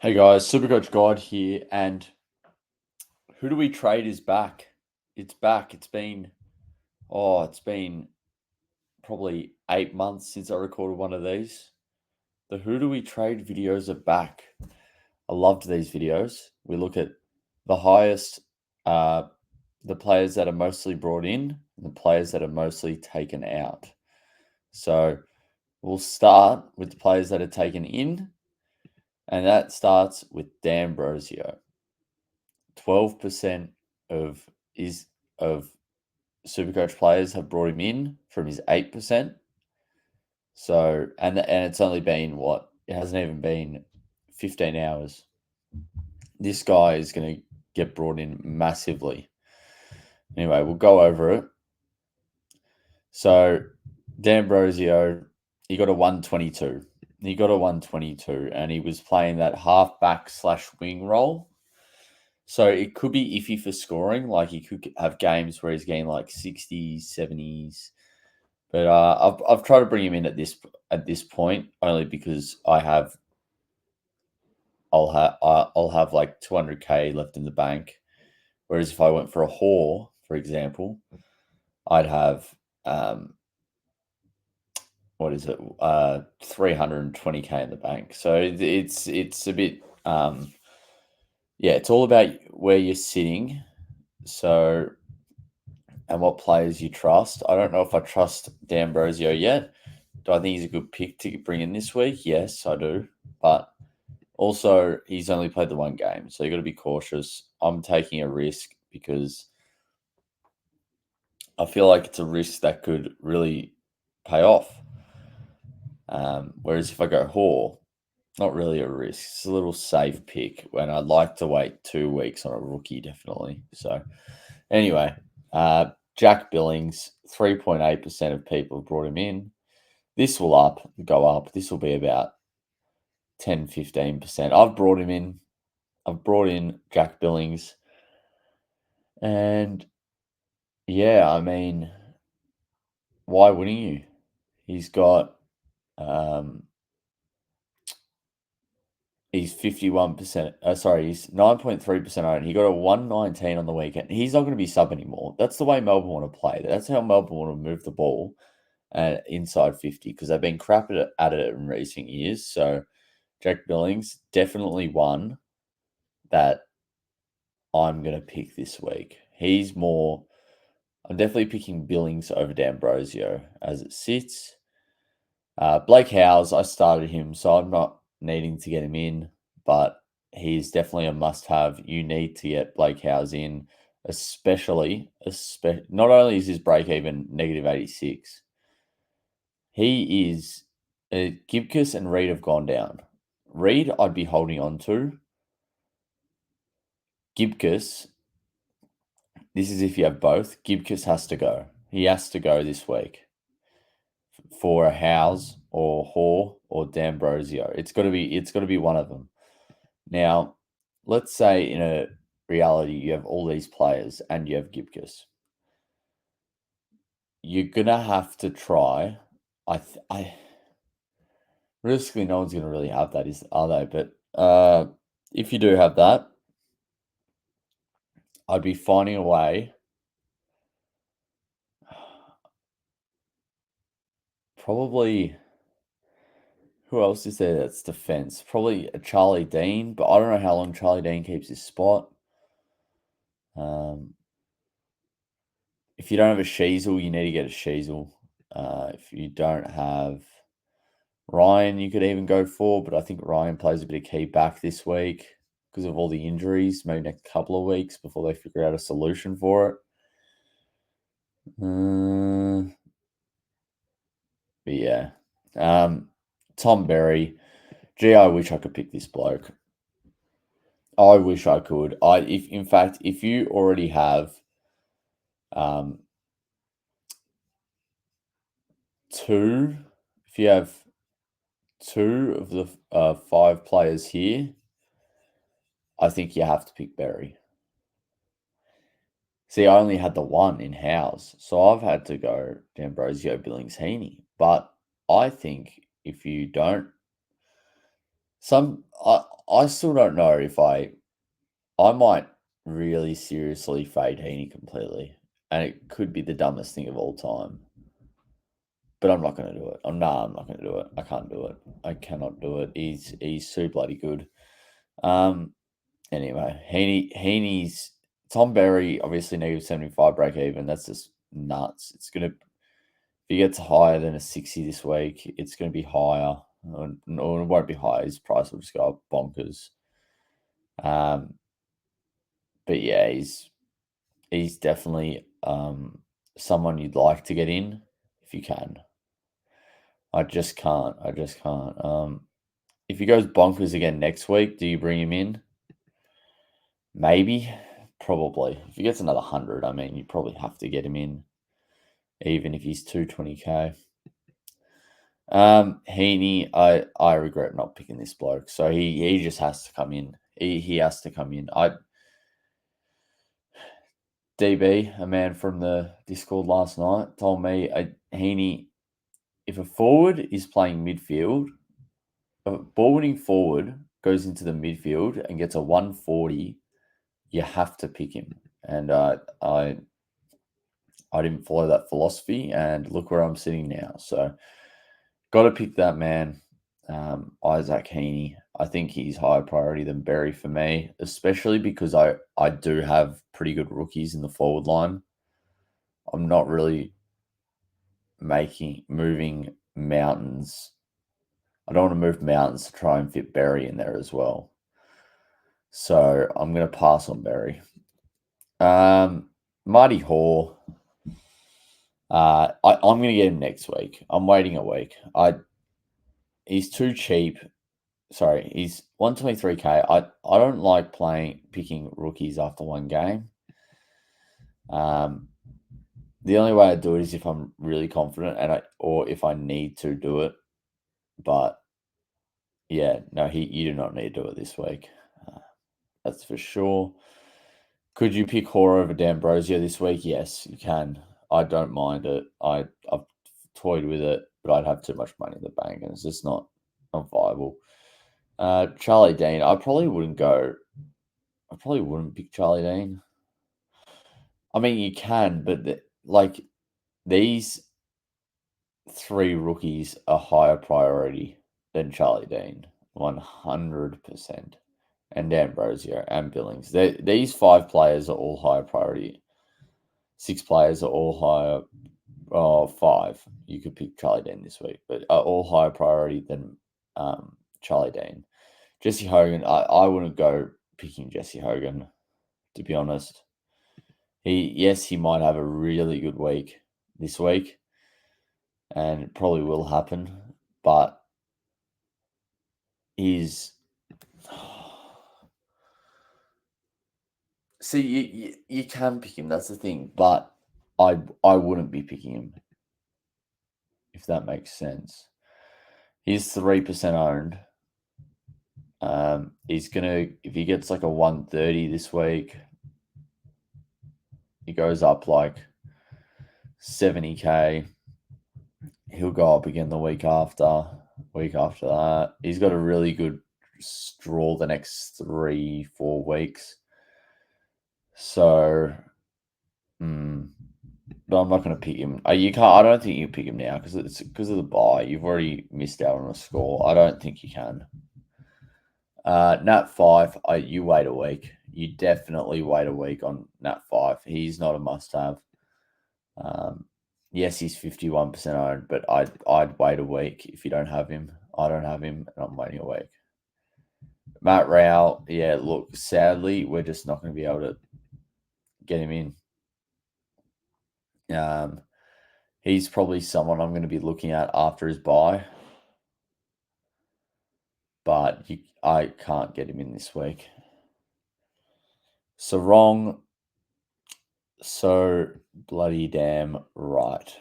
Hey guys, SuperCoach Guide here, and who do we trade is back. It's back. It's been probably 8 months since I recorded one of these. The who do we trade videos are back. I loved these videos. We look at the highest, the players that are mostly brought in, and the players that are mostly taken out. So we'll start with the players that are taken in, and that starts with D'Ambrosio. 12% of his of Supercoach players have brought him in from his 8%. So and it's only been what? It hasn't even been 15 hours. This guy is going to get brought in massively. Anyway, we'll go over it. So D'Ambrosio, he got a 122. He got a 122, and he was playing that halfback / wing role. So it could be iffy for scoring. Like he could have games where he's getting like 60s, 70s. But I've tried to bring him in at this point only because I'll have like 200k left in the bank. Whereas if I went for a whore, for example, I'd have what is it? 320k in the bank. So it's a bit yeah, it's all about where you're sitting. So and what players you trust. I don't know if I trust D'Ambrosio yet. Do I think he's a good pick to bring in this week? Yes, I do. But also, he's only played the one game, so you got to be cautious. I'm taking a risk because I feel like it's a risk that could really pay off. Whereas if I go Hall, not really a risk. It's a little safe pick when I'd like to wait 2 weeks on a rookie, definitely. So, anyway, Jack Billings, 3.8% of people have brought him in. This will go up. This will be about 10, 15%. I've brought him in. I've brought in Jack Billings. And yeah, I mean, why wouldn't you? He's got, he's 51%. He's 9.3% owned. He got a 119 on the weekend. He's not going to be sub anymore. That's the way Melbourne want to play. That's how Melbourne want to move the ball inside 50 because they've been crap at it in recent years. So Jack Billings, definitely one that I'm going to pick this week. I'm definitely picking Billings over D'Ambrosio as it sits. Blake Howes, I started him, so I'm not needing to get him in, but he's definitely a must-have. You need to get Blake Howes in, especially not only is his break-even -86, he is Gibcus and Reed have gone down. Reed, I'd be holding on to. Gibcus, this is if you have both. Gibcus has to go. He has to go this week for a Howes or Hoare or D'Ambrosio. It's got to be one of them. Now, let's say in a reality you have all these players and you have Gibcus. You're gonna have to try. I realistically, no one's gonna really have that, are they? But if you do have that, I'd be finding a way. Probably, who else is there that's defense? Probably a Charlie Dean, but I don't know how long Charlie Dean keeps his spot. If you don't have a Sheasel, you need to get a Sheasel. If you don't have Ryan, you could even go for, but I think Ryan plays a bit of key back this week because of all the injuries, maybe next couple of weeks before they figure out a solution for it. But yeah. Tom Berry. Gee, I wish I could pick this bloke. I wish I could. If you already have two, if you have two of the 5 players here, I think you have to pick Berry. See, I only had the one in house, so I've had to go D'Ambrosio, Billings, Heaney. But I think if you don't, I still don't know if I might really seriously fade Heaney completely, and it could be the dumbest thing of all time. But I'm not going to do it. I'm not going to do it. I can't do it. I cannot do it. He's so bloody good. Um. Anyway, Heaney's Tom Berry obviously -75 break even. That's just nuts. It's gonna if he gets higher than a 60 this week, it's gonna be higher. Or it won't be higher. His price will just go up bonkers. Um. But yeah, he's definitely someone you'd like to get in if you can. I just can't. I just can't. If he goes bonkers again next week, do you bring him in? Maybe, probably. If he gets another 100, I mean, you probably have to get him in, even if he's 220k. Heaney, I regret not picking this bloke. So he just has to come in. He has to come in. DB, a man from the Discord last night, told me Heaney, if a forward is playing midfield, a ball winning forward goes into the midfield and gets a 140, you have to pick him. And I didn't follow that philosophy, and look where I'm sitting now. So, got to pick that man, Isaac Heaney. I think he's higher priority than Berry for me, especially because I do have pretty good rookies in the forward line. I'm not really moving mountains. I don't want to move mountains to try and fit Berry in there as well. So I'm going to pass on Berry. Marty Hall. I'm going to get him next week. I'm waiting a week. He's too cheap. Sorry, he's 123k. I don't like picking rookies after one game. The only way I do it is if I'm really confident or if I need to do it. But yeah, no, you do not need to do it this week. That's for sure. Could you pick Hora over D'Ambrosio this week? Yes, you can. I don't mind it. I've toyed with it, but I'd have too much money in the bank, and it's just not viable. Charlie Dean, I probably wouldn't pick Charlie Dean. I mean, you can, but these three rookies are higher priority than Charlie Dean, 100%, and D'Ambrosio and Billings. These 5 players are all higher priority. 6 players are all higher. 5. You could pick Charlie Dean this week, but are all higher priority than Charlie Dean. Jesse Hogan, I wouldn't go picking Jesse Hogan, to be honest. He might have a really good week this week, and it probably will happen, but he's see you can pick him. That's the thing, but I wouldn't be picking him, if that makes sense. He's 3% owned. He's gonna if he gets like a 130 this week, he goes up like 70k. He'll go up again the week after that. He's got a really good straw the next 3-4 weeks. So, but I'm not going to pick him. I don't think you pick him now because it's because of the bye. You've already missed out on a score. I don't think you can. Nat 5, you wait a week. You definitely wait a week on Nat 5. He's not a must-have. Yes, he's 51% owned, but I'd wait a week if you don't have him. I don't have him, and I'm waiting a week. Matt Rao, yeah, look, sadly, we're just not going to be able to get him in. He's probably someone I'm going to be looking at after his bye, but I can't get him in this week. Sarong, so bloody damn right.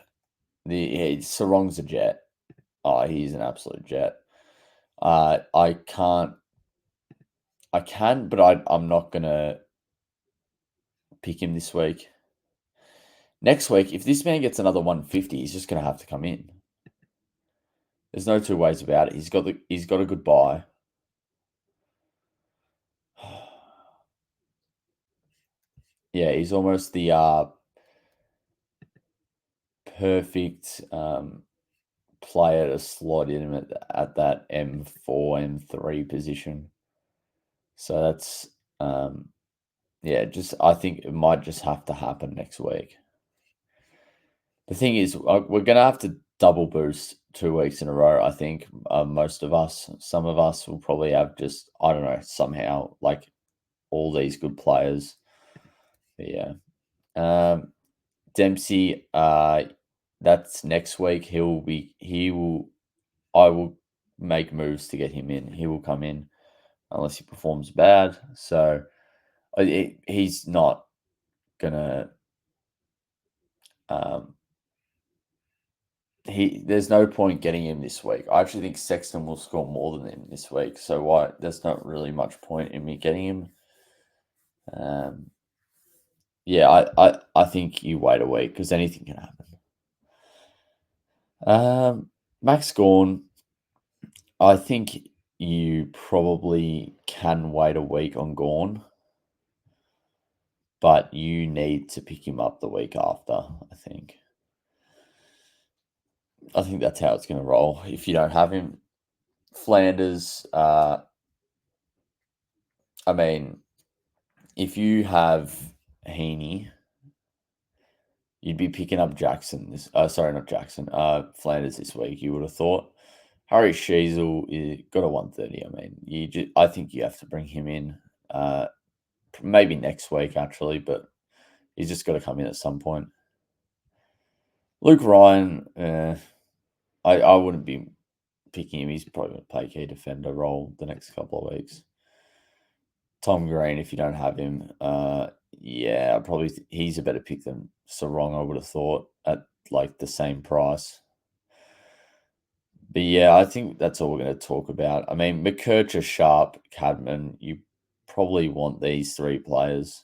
Sarong's a jet. Oh, he's an absolute jet. I can, but I'm not gonna pick him this week. Next week, if this man gets another 150, he's just gonna have to come in. There's no two ways about it. He's got a good buy. Yeah, he's almost the perfect player to slot in at that M4, M3 position. So that's yeah, just I think it might just have to happen next week. The thing is, we're gonna have to double boost 2 weeks in a row. I think most of us, some of us, will probably have just I don't know somehow like all these good players. But yeah, Dempsey. That's next week. He will. I will make moves to get him in. He will come in unless he performs bad. So he's not gonna. Um, there's no point getting him this week. I actually think Sexton will score more than him this week. So why there's not really much point in me getting him. Um, yeah, I think you wait a week because anything can happen. Max Gorn, I think you probably can wait a week on Gorn, but you need to pick him up the week after. I think that's how it's going to roll. If you don't have him, Flanders. I mean, if you have Heaney, you'd be picking up Jackson. Sorry, not Jackson. Flanders this week. You would have thought. Harry Sheasel got a 130. I mean, I think you have to bring him in. Maybe next week actually, but he's just got to come in at some point. Luke Ryan, I wouldn't be picking him. He's probably going to play key defender role the next couple of weeks. Tom Green, if you don't have him, yeah, probably he's a better pick than Sarong. I would have thought at like the same price. But yeah, I think that's all we're going to talk about. I mean, McKercher, Sharp, Cadman, you probably want these three players.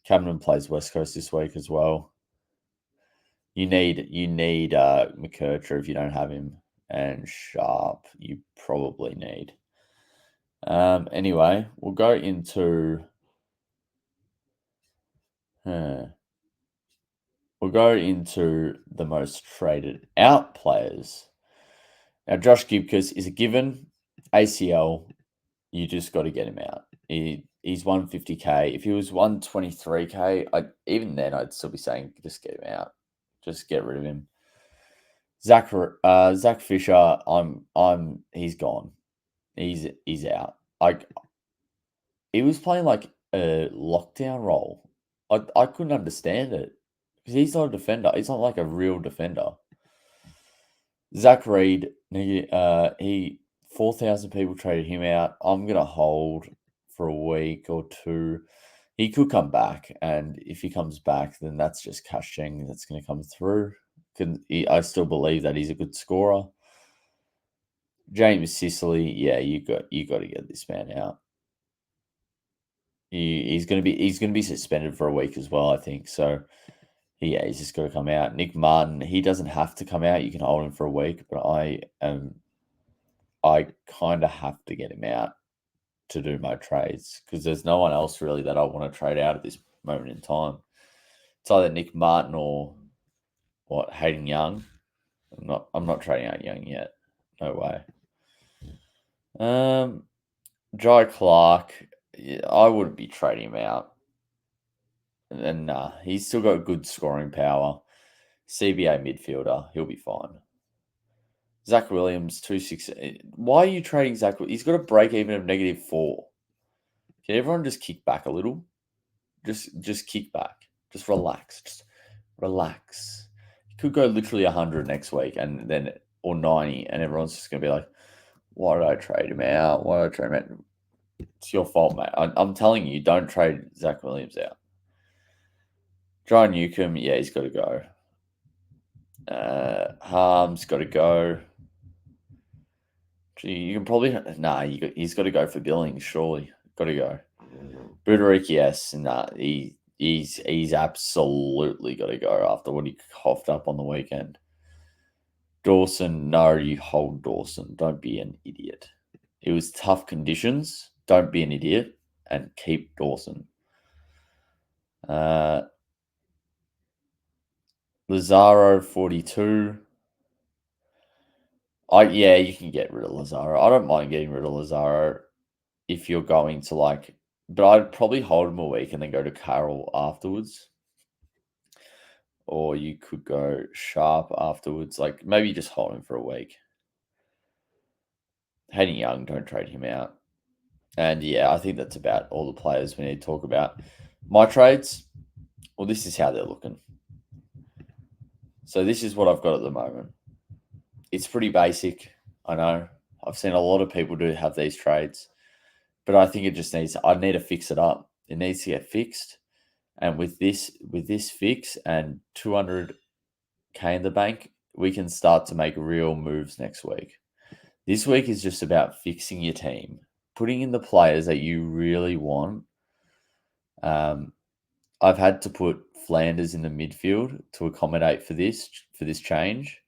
Cadman plays West Coast this week as well. You need McKercher if you don't have him, and Sharp you probably need. Anyway, we'll go into we'll go into the most traded out players. Now, Josh Gibcus is a given. ACL, you just got to get him out. He's 150k. If he was 123k, even then I'd still be saying just get him out. Just get rid of him. Zach Fisher, he's gone. He's out. He was playing like a lockdown role. I couldn't understand it because he's not a defender. He's not like a real defender. Zach Reed, he 4,000 people traded him out. I'm gonna hold for a week or two. He could come back, and if he comes back, then that's just cashing that's going to come through. I still believe that he's a good scorer. James Sicily, yeah, you got to get this man out. He's going to be suspended for a week as well, I think. So yeah, he's just got to come out. Nick Martin, he doesn't have to come out. You can hold him for a week, but I kind of have to get him out to do my trades because there's no one else really that I want to trade out at this moment in time. It's either Nick Martin or Hayden Young. I'm not trading out Young yet. No way. Jai Clark, yeah, I wouldn't be trading him out. And nah, he's still got good scoring power. CBA midfielder, he'll be fine. Zach Williams, 2-6. Why are you trading Zach? He's got a break even of -4. Can everyone just kick back a little? Just kick back. Just relax. Just relax. He could go literally 100 next week and then or 90, and everyone's just gonna be like, why did I trade him out? Why did I trade him out? It's your fault, mate. I'm telling you, don't trade Zach Williams out. John Newcomb, yeah, he's got to go. Harm's got to go. You can probably he's got to go for Billings. Surely, got to go. Buderick, yes, he's absolutely got to go after what he coughed up on the weekend. Dawson, no, you hold Dawson. Don't be an idiot. It was tough conditions. Don't be an idiot and keep Dawson. Lazaro 42. Yeah, you can get rid of Lazaro. I don't mind getting rid of Lazaro if you're going to but I'd probably hold him a week and then go to Carroll afterwards. Or you could go Sharp afterwards. Like maybe just hold him for a week. Hayden Young, don't trade him out. And yeah, I think that's about all the players we need to talk about. My trades, well, this is how they're looking. So this is what I've got at the moment. It's pretty basic. I know. I've seen a lot of people do have these trades, but I think I need to fix it up. It needs to get fixed. And with this fix and 200K in the bank, we can start to make real moves next week. This week is just about fixing your team, putting in the players that you really want. I've had to put Flanders in the midfield to accommodate for this change,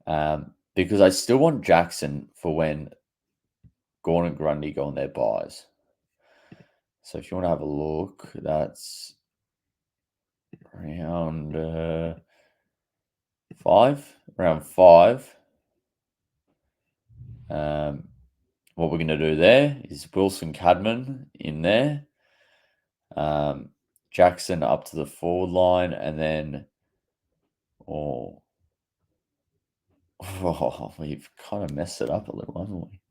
because I still want Jackson for when Gordon and Grundy go on their buys. So if you want to have a look, that's around around 5. What we're going to do there is Wilson Cadman in there. Jackson up to the forward line, and then we've kind of messed it up a little, haven't we?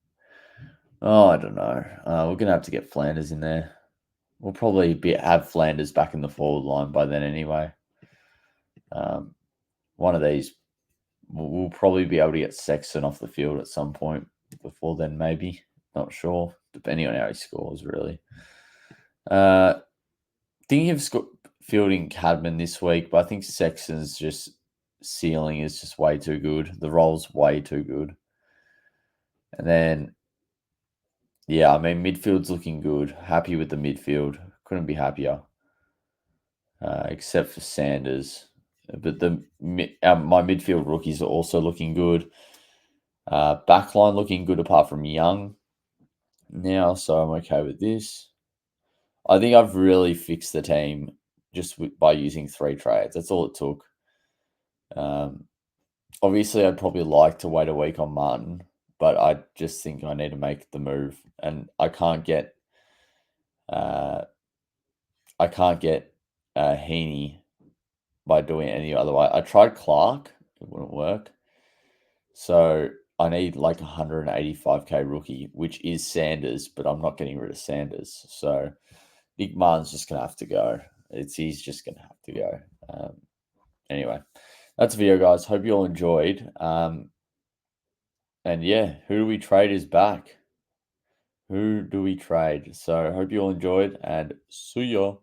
Oh, I don't know. We're gonna have to get Flanders in there. We'll probably have Flanders back in the forward line by then anyway. One of these, we'll probably be able to get Sexton off the field at some point before then, maybe. Not sure, depending on how he scores, really. Thinking of fielding Cadman this week, but I think Sexton's ceiling is just way too good. The role's way too good. And then, yeah, I mean, midfield's looking good. Happy with the midfield. Couldn't be happier. Except for Sanders. But my midfield rookies are also looking good. Backline looking good apart from Young now, so I'm okay with this. I think I've really fixed the team just by using 3 trades. That's all it took. Obviously, I'd probably like to wait a week on Martin, but I just think I need to make the move, and I can't get Heaney by doing it any other way. I tried Clark, it wouldn't work. So I need like 185K rookie, which is Sanders, but I'm not getting rid of Sanders. So Big Martin's just gonna have to go. He's just gonna have to go. Anyway, that's the video, guys. Hope you all enjoyed. And yeah, who do we trade is back? Who do we trade? So hope you all enjoyed, and see ya.